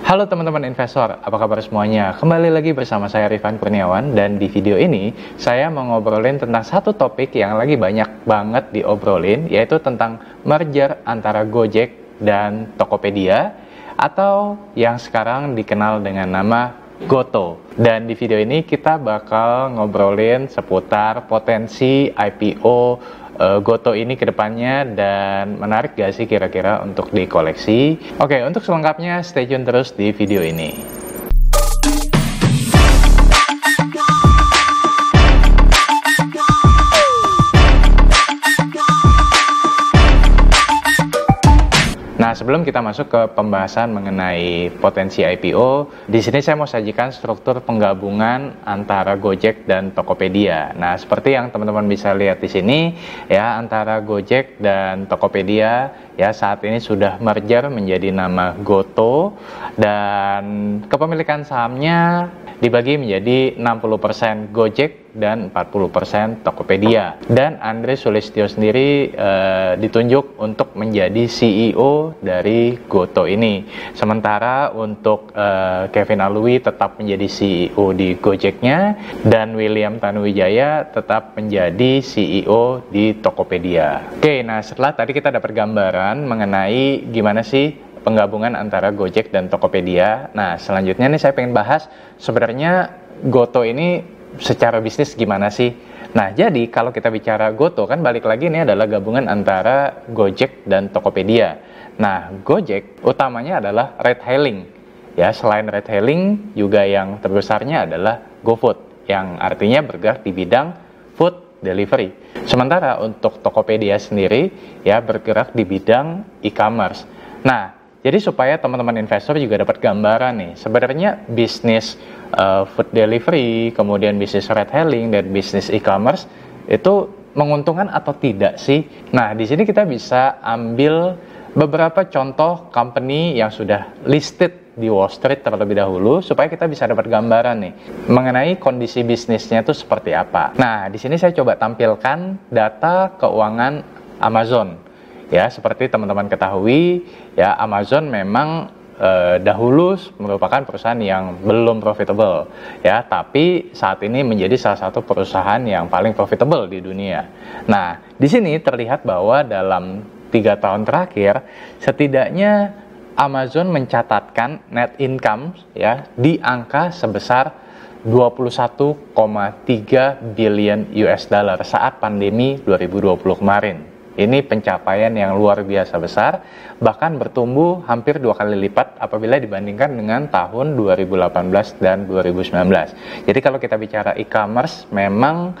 Halo teman-teman investor, apa kabar semuanya? Kembali lagi bersama saya Rifan Kurniawan, dan di video ini saya mau ngobrolin tentang satu topik yang lagi banyak banget diobrolin, yaitu tentang merger antara Gojek dan Tokopedia, atau yang sekarang dikenal dengan nama Goto. Dan di video ini kita bakal ngobrolin seputar potensi IPO Goto ini ke depannya, dan menarik gak sih kira-kira untuk dikoleksi? Oke, untuk selengkapnya stay tune terus di video ini. Nah, sebelum kita masuk ke pembahasan mengenai potensi IPO, di sini saya mau sajikan struktur penggabungan antara Gojek dan Tokopedia. Nah, seperti yang teman-teman bisa lihat di sini, ya, antara Gojek dan Tokopedia, ya, saat ini sudah merger menjadi nama Goto, dan kepemilikan sahamnya dibagi menjadi 60% Gojek dan 40% Tokopedia. Dan Andre Sulistyo sendiri ditunjuk untuk menjadi CEO dari Goto ini. Sementara untuk Kevin Alwi tetap menjadi CEO di Gojeknya, dan William Tanuwijaya tetap menjadi CEO di Tokopedia. Oke, nah setelah tadi kita dapat gambaran mengenai gimana sih penggabungan antara Gojek dan Tokopedia. Nah, selanjutnya nih saya pengen bahas sebenarnya Goto ini secara bisnis gimana sih? Nah, jadi kalau kita bicara Goto, kan balik lagi ini adalah gabungan antara Gojek dan Tokopedia. Nah, Gojek utamanya adalah ride hailing. Ya, selain ride hailing juga yang terbesarnya adalah GoFood, yang artinya bergerak di bidang food delivery. Sementara untuk Tokopedia sendiri ya bergerak di bidang e-commerce. Nah, jadi supaya teman-teman investor juga dapat gambaran nih, sebenarnya bisnis food delivery, kemudian bisnis ride hailing, dan bisnis e-commerce itu menguntungkan atau tidak sih? Nah, di sini kita bisa ambil beberapa contoh company yang sudah listed di Wall Street terlebih dahulu, supaya kita bisa dapat gambaran nih mengenai kondisi bisnisnya itu seperti apa. Nah, di sini saya coba tampilkan data keuangan Amazon. Ya, seperti teman-teman ketahui, ya, Amazon memang dahulu merupakan perusahaan yang belum profitable, ya, tapi saat ini menjadi salah satu perusahaan yang paling profitable di dunia. Nah, di sini terlihat bahwa dalam 3 tahun terakhir, setidaknya Amazon mencatatkan net income ya di angka sebesar 21,3 billion US dollar saat pandemi 2020 kemarin. Ini pencapaian yang luar biasa besar, bahkan bertumbuh hampir 2 kali lipat apabila dibandingkan dengan tahun 2018 dan 2019. Jadi kalau kita bicara e-commerce, memang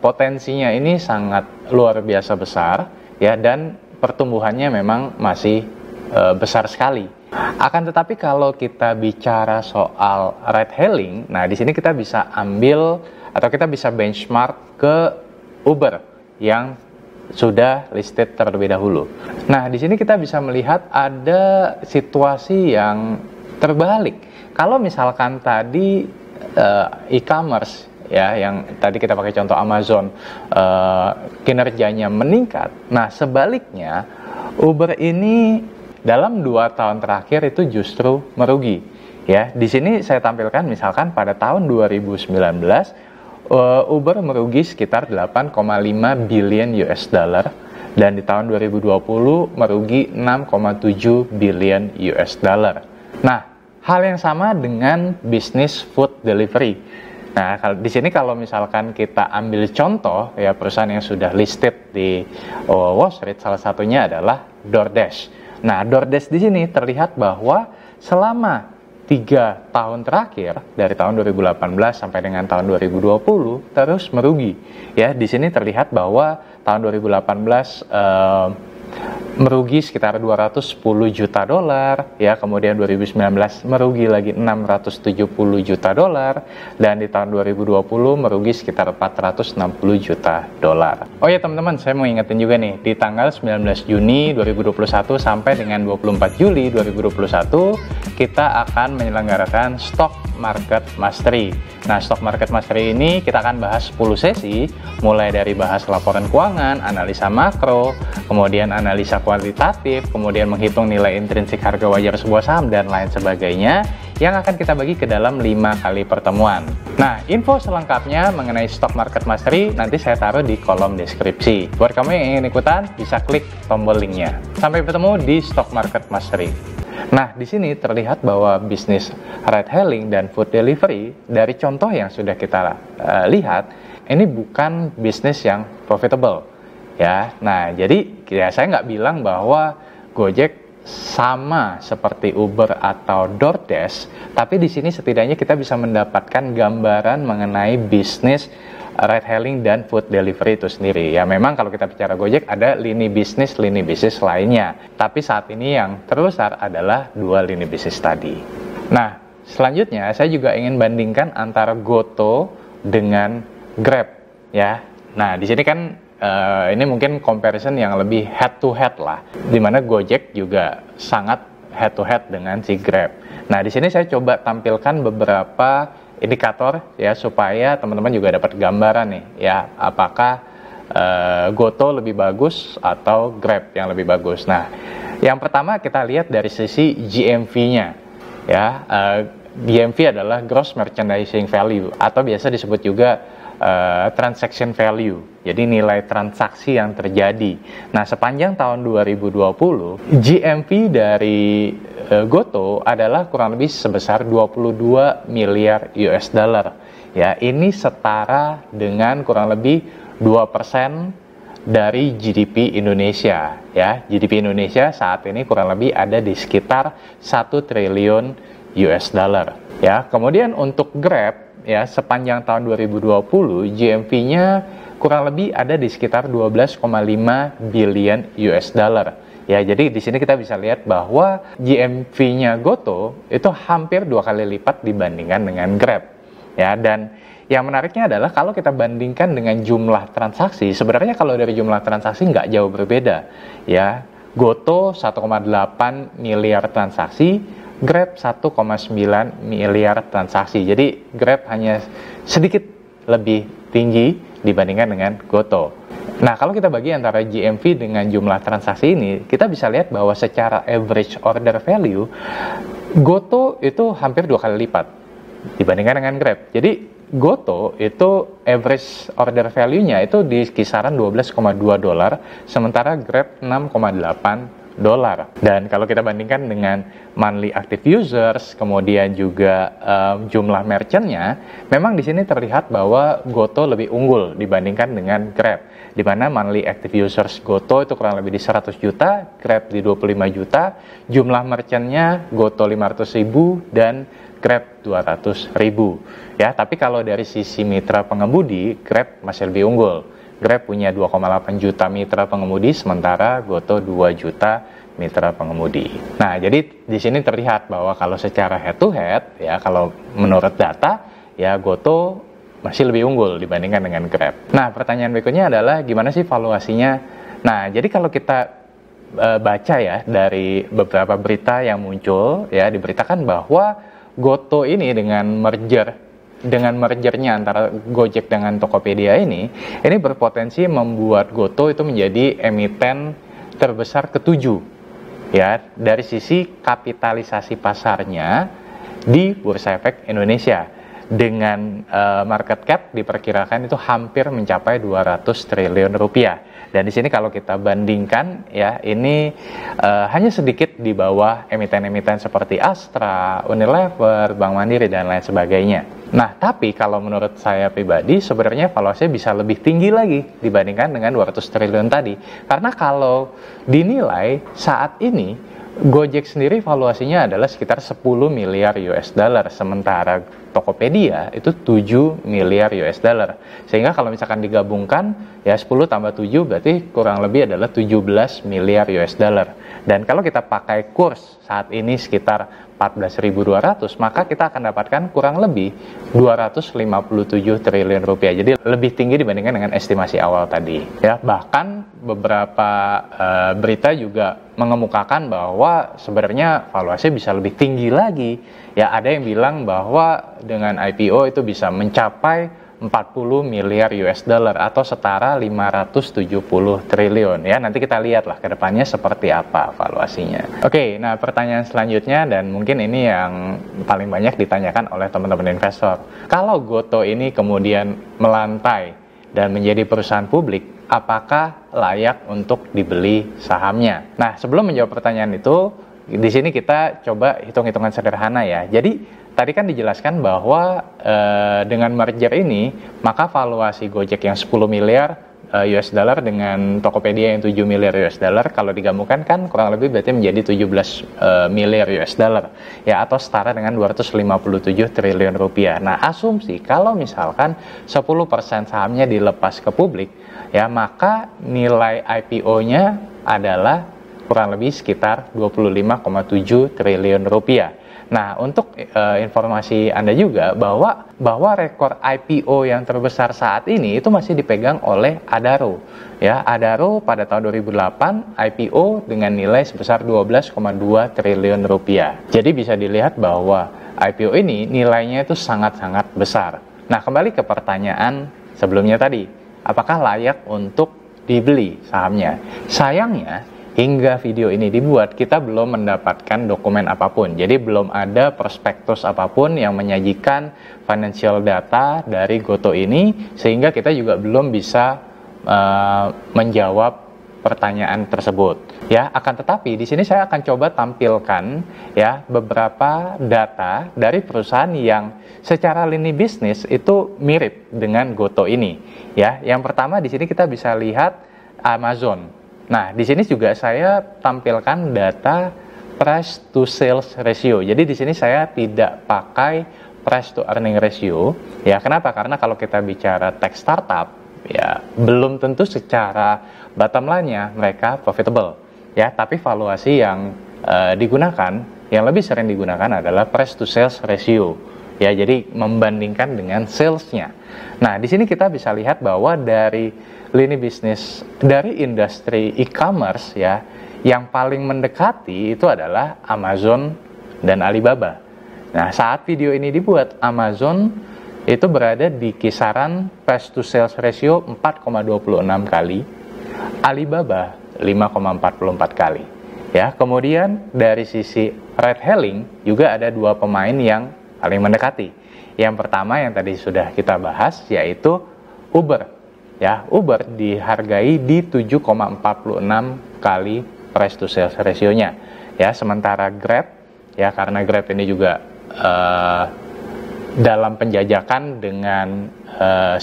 potensinya ini sangat luar biasa besar, ya, dan pertumbuhannya memang masih besar sekali. Akan tetapi kalau kita bicara soal ride hailing, nah di sini kita bisa ambil atau kita bisa benchmark ke Uber yang sudah listed terlebih dahulu. Nah, di sini kita bisa melihat ada situasi yang terbalik. Kalau misalkan tadi e-commerce ya, yang tadi kita pakai contoh Amazon, kinerjanya meningkat. Nah, sebaliknya Uber ini dalam 2 tahun terakhir itu justru merugi. Ya, di sini saya tampilkan misalkan pada tahun 2019 Uber merugi sekitar 8,5 billion US dollar, dan di tahun 2020 merugi 6,7 billion US dollar. Nah, hal yang sama dengan bisnis food delivery. Nah, di sini kalau misalkan kita ambil contoh ya perusahaan yang sudah listed di Wall Street, salah satunya adalah DoorDash. Nah, DoorDash di sini terlihat bahwa selama 3 tahun terakhir, dari tahun 2018 sampai dengan tahun 2020 terus merugi. Ya, di sini terlihat bahwa tahun 2018 merugi sekitar 210 juta dolar, ya, kemudian 2019 merugi lagi 670 juta dolar, dan di tahun 2020 merugi sekitar 460 juta dolar. Oh ya teman-teman, saya mau ingetin juga nih, di tanggal 19 Juni 2021 sampai dengan 24 Juli 2021 kita akan menyelenggarakan Stock Market Mastery. Nah, Stock Market Mastery ini kita akan bahas 10 sesi, mulai dari bahas laporan keuangan, analisa makro, kemudian analisa kualitatif, kemudian menghitung nilai intrinsik harga wajar sebuah saham, dan lain sebagainya, yang akan kita bagi ke dalam 5 kali pertemuan. Nah, info selengkapnya mengenai Stock Market Mastery nanti saya taruh di kolom deskripsi. Buat kamu yang ingin ikutan, bisa klik tombol linknya. Sampai bertemu di Stock Market Mastery. Nah, di sini terlihat bahwa bisnis ride hailing dan food delivery dari contoh yang sudah kita lihat, ini bukan bisnis yang profitable, ya. Nah, jadi ya saya nggak bilang bahwa Gojek sama seperti Uber atau DoorDash, tapi di sini setidaknya kita bisa mendapatkan gambaran mengenai bisnis ride hailing dan food delivery itu sendiri. Ya, memang kalau kita bicara Gojek ada lini bisnis lainnya, tapi saat ini yang terbesar adalah 2 lini bisnis tadi. Nah, selanjutnya saya juga ingin bandingkan antara Goto dengan Grab, ya. Nah, di sini kan ini mungkin comparison yang lebih head to head lah, dimana Gojek juga sangat head to head dengan si Grab. Nah, di sini saya coba tampilkan beberapa indikator ya supaya teman-teman juga dapat gambaran nih ya, apakah Goto lebih bagus atau Grab yang lebih bagus. Nah, yang pertama kita lihat dari sisi GMV-nya ya. GMV adalah Gross Merchandising Value atau biasa disebut juga transaction value, jadi nilai transaksi yang terjadi. Nah, sepanjang tahun 2020 GMV dari Goto adalah kurang lebih sebesar 22 miliar US dollar. Ya, ini setara dengan kurang lebih 2% dari GDP Indonesia. Ya, GDP Indonesia saat ini kurang lebih ada di sekitar 1 triliun US dollar. Ya, kemudian untuk Grab ya, sepanjang tahun 2020 GMV-nya kurang lebih ada di sekitar 12,5 billion US dollar. Ya, jadi di sini kita bisa lihat bahwa GMV-nya Goto itu hampir 2 kali lipat dibandingkan dengan Grab. Ya, dan yang menariknya adalah kalau kita bandingkan dengan jumlah transaksi, sebenarnya kalau dari jumlah transaksi nggak jauh berbeda. Ya, Goto 1,8 miliar transaksi, Grab 1,9 miliar transaksi. Jadi Grab hanya sedikit lebih tinggi dibandingkan dengan Goto. Nah, kalau kita bagi antara GMV dengan jumlah transaksi ini, kita bisa lihat bahwa secara average order value Goto itu hampir 2 kali lipat dibandingkan dengan Grab. Jadi Goto itu average order value-nya itu di kisaran 12,2 dolar, sementara Grab 6,8 dolar. Dan kalau kita bandingkan dengan monthly active users, kemudian juga jumlah merchant-nya, memang di sini terlihat bahwa Goto lebih unggul dibandingkan dengan Grab, di mana monthly active users Goto itu kurang lebih di 100 juta, Grab di 25 juta, jumlah merchant-nya Goto 500.000 dan Grab 200.000. Ya, tapi kalau dari sisi mitra pengemudi, Grab masih lebih unggul. Grab punya 2,8 juta mitra pengemudi, sementara Goto 2 juta mitra pengemudi. Nah, jadi di sini terlihat bahwa kalau secara head to head, ya kalau menurut data, ya Goto masih lebih unggul dibandingkan dengan Grab. Nah, pertanyaan berikutnya adalah gimana sih valuasinya? Nah, jadi kalau kita baca ya dari beberapa berita yang muncul, ya diberitakan bahwa Goto ini dengan mergernya antara Gojek dengan Tokopedia ini berpotensi membuat Goto itu menjadi emiten terbesar ke-7 ya dari sisi kapitalisasi pasarnya di Bursa Efek Indonesia dengan market cap diperkirakan itu hampir mencapai 200 triliun rupiah. Dan di sini kalau kita bandingkan ya ini hanya sedikit di bawah emiten-emiten seperti Astra, Unilever, Bank Mandiri dan lain sebagainya. Nah, tapi kalau menurut saya pribadi sebenarnya valuasinya bisa lebih tinggi lagi dibandingkan dengan 200 triliun tadi. Karena kalau dinilai saat ini Gojek sendiri valuasinya adalah sekitar 10 miliar US dollar, sementara Tokopedia itu 7 miliar US dollar. Sehingga kalau misalkan digabungkan, ya 10 tambah 7 berarti kurang lebih adalah 17 miliar US dollar. Dan kalau kita pakai kurs saat ini sekitar 14.200, maka kita akan dapatkan kurang lebih 257 triliun rupiah. Jadi lebih tinggi dibandingkan dengan estimasi awal tadi. Ya, bahkan beberapa berita juga mengemukakan bahwa sebenarnya valuasi bisa lebih tinggi lagi. Ya, ada yang bilang bahwa dengan IPO itu bisa mencapai 40 miliar US dollar atau setara 570 triliun. Ya, nanti kita lihatlah ke depannya seperti apa valuasinya. Oke, nah pertanyaan selanjutnya, dan mungkin ini yang paling banyak ditanyakan oleh teman-teman investor. Kalau Gotoh ini kemudian melantai dan menjadi perusahaan publik, apakah layak untuk dibeli sahamnya? Nah, sebelum menjawab pertanyaan itu, di sini kita coba hitung-hitungan sederhana ya. Jadi tadi kan dijelaskan bahwa dengan merger ini, maka valuasi Gojek yang 10 miliar US dollar dengan Tokopedia yang 7 miliar US dollar, kalau digabungkan kan kurang lebih berarti menjadi 17 miliar US dollar. Ya, atau setara dengan 257 triliun rupiah. Nah, asumsi kalau misalkan 10% sahamnya dilepas ke publik, ya maka nilai IPO-nya adalah kurang lebih sekitar 25,7 triliun rupiah. Nah, untuk informasi Anda juga bahwa rekor IPO yang terbesar saat ini itu masih dipegang oleh Adaro. Ya, Adaro pada tahun 2008 IPO dengan nilai sebesar 12,2 triliun rupiah. Jadi bisa dilihat bahwa IPO ini nilainya itu sangat-sangat besar. Nah, kembali ke pertanyaan sebelumnya tadi, apakah layak untuk dibeli sahamnya? Sayangnya, hingga video ini dibuat, kita belum mendapatkan dokumen apapun. Jadi belum ada prospektus apapun yang menyajikan financial data dari Gotoh ini, sehingga kita juga belum bisa menjawab pertanyaan tersebut. Ya, akan tetapi di sini saya akan coba tampilkan ya beberapa data dari perusahaan yang secara lini bisnis itu mirip dengan Gotoh ini. Ya, yang pertama di sini kita bisa lihat Amazon. Nah, di sini juga saya tampilkan data price to sales ratio. Jadi di sini saya tidak pakai price to earning ratio. Ya, kenapa? Karena kalau kita bicara tech startup, ya belum tentu secara bottom line-nya mereka profitable. Ya, tapi valuasi yang digunakan, yang lebih sering digunakan adalah price to sales ratio. Ya, jadi membandingkan dengan sales-nya. Nah, di sini kita bisa lihat bahwa dari lini bisnis dari industri e-commerce ya, yang paling mendekati itu adalah Amazon dan Alibaba. Nah, saat video ini dibuat, Amazon itu berada di kisaran price to sales ratio 4,26 kali, Alibaba 5,44 kali. Ya, kemudian dari sisi ride hailing juga ada dua pemain yang paling mendekati. Yang pertama yang tadi sudah kita bahas yaitu Uber. Ya, Uber dihargai di 7,46 kali price to sales ratio-nya. Ya, sementara Grab ya, karena Grab ini juga dalam penjajakan dengan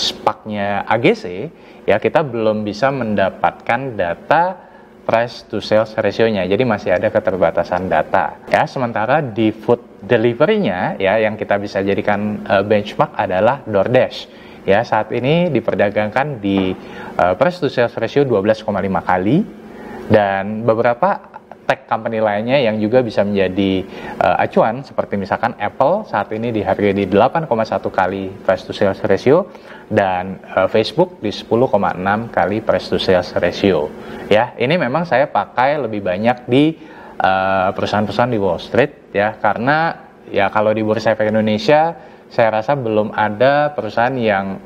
SPAC-nya AGC, ya kita belum bisa mendapatkan data price to sales ratio-nya. Jadi masih ada keterbatasan data. Ya, sementara di food delivery-nya ya yang kita bisa jadikan benchmark adalah DoorDash. Ya, saat ini diperdagangkan di price to sales ratio 12,5 kali, dan beberapa tech company lainnya yang juga bisa menjadi acuan seperti misalkan Apple saat ini dihargai di 8,1 kali price to sales ratio, dan Facebook di 10,6 kali price to sales ratio. Ya, ini memang saya pakai lebih banyak di perusahaan-perusahaan di Wall Street ya, karena ya kalau di Bursa Efek Indonesia saya rasa belum ada perusahaan yang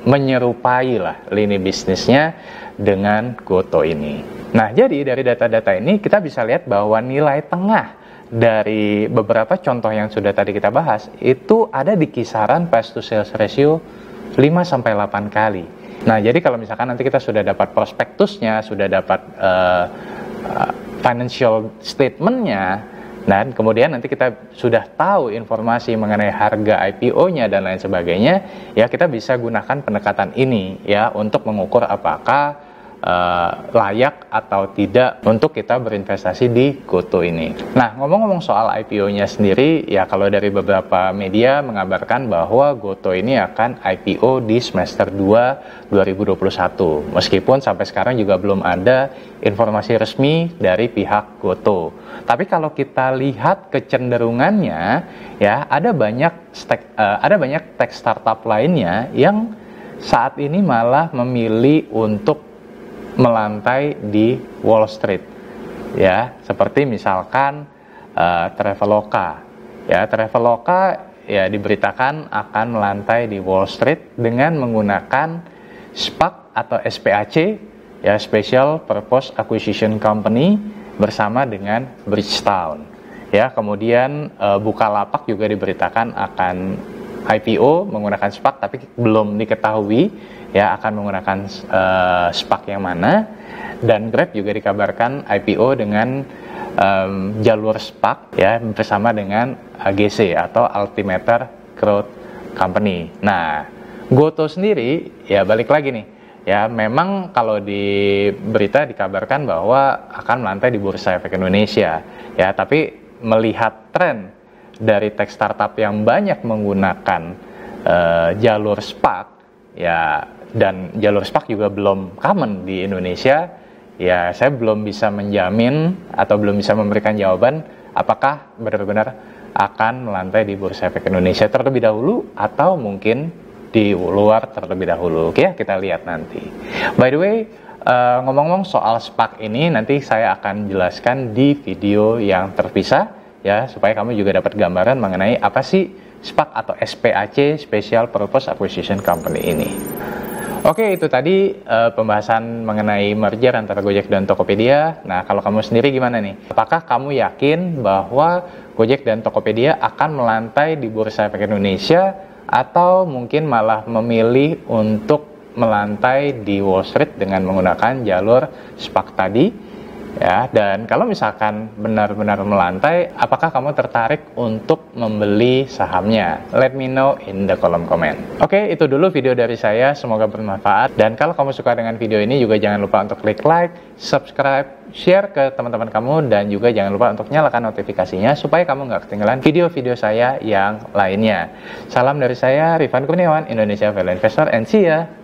menyerupai lah lini bisnisnya dengan Gotoh ini. Nah, jadi dari data-data ini kita bisa lihat bahwa nilai tengah dari beberapa contoh yang sudah tadi kita bahas itu ada di kisaran price to sales ratio 5-8 kali. Nah, jadi kalau misalkan nanti kita sudah dapat prospektusnya, sudah dapat financial statement-nya, dan kemudian nanti kita sudah tahu informasi mengenai harga IPO-nya dan lain sebagainya, ya kita bisa gunakan pendekatan ini ya untuk mengukur apakah layak atau tidak untuk kita berinvestasi di GoTo ini. Nah, ngomong-ngomong soal IPO-nya sendiri, ya kalau dari beberapa media mengabarkan bahwa GoTo ini akan IPO di semester 2 2021. Meskipun sampai sekarang juga belum ada informasi resmi dari pihak GoTo. Tapi kalau kita lihat kecenderungannya, ya ada banyak tech startup lainnya yang saat ini malah memilih untuk melantai di Wall Street, ya seperti misalkan Traveloka, ya Traveloka ya diberitakan akan melantai di Wall Street dengan menggunakan SPAC atau SPAC, ya Special Purpose Acquisition Company bersama dengan Bridgestone, ya kemudian Bukalapak juga diberitakan akan IPO menggunakan SPAC, tapi belum diketahui ya akan menggunakan SPAC yang mana. Dan Grab juga dikabarkan IPO dengan jalur SPAC ya bersama dengan AGC atau Altimeter Growth Company. Nah, GoTo sendiri ya balik lagi nih. Ya, memang kalau di berita dikabarkan bahwa akan melantai di Bursa Efek Indonesia. Ya, tapi melihat tren dari tech startup yang banyak menggunakan jalur SPAC, ya dan jalur SPAC juga belum common di Indonesia, ya saya belum bisa menjamin atau belum bisa memberikan jawaban apakah benar-benar akan melantai di Bursa Efek Indonesia terlebih dahulu atau mungkin di luar terlebih dahulu. Oke, kita lihat nanti. By the way, ngomong-ngomong soal SPAC ini nanti saya akan jelaskan di video yang terpisah ya supaya kamu juga dapat gambaran mengenai apa sih SPAC atau SPAC, Special Purpose Acquisition Company ini. Oke, itu tadi pembahasan mengenai merger antara Gojek dan Tokopedia. Nah, kalau kamu sendiri gimana nih? Apakah kamu yakin bahwa Gojek dan Tokopedia akan melantai di Bursa Efek Indonesia atau mungkin malah memilih untuk melantai di Wall Street dengan menggunakan jalur SPAC tadi? Ya, dan kalau misalkan benar-benar melantai, apakah kamu tertarik untuk membeli sahamnya? Let me know in the kolom komen. Oke, itu dulu video dari saya, semoga bermanfaat. Dan kalau kamu suka dengan video ini juga jangan lupa untuk klik like, subscribe, share ke teman-teman kamu, dan juga jangan lupa untuk nyalakan notifikasinya supaya kamu nggak ketinggalan video-video saya yang lainnya. Salam dari saya, Rifan Kurniawan, Indonesia Value Investor, and see ya!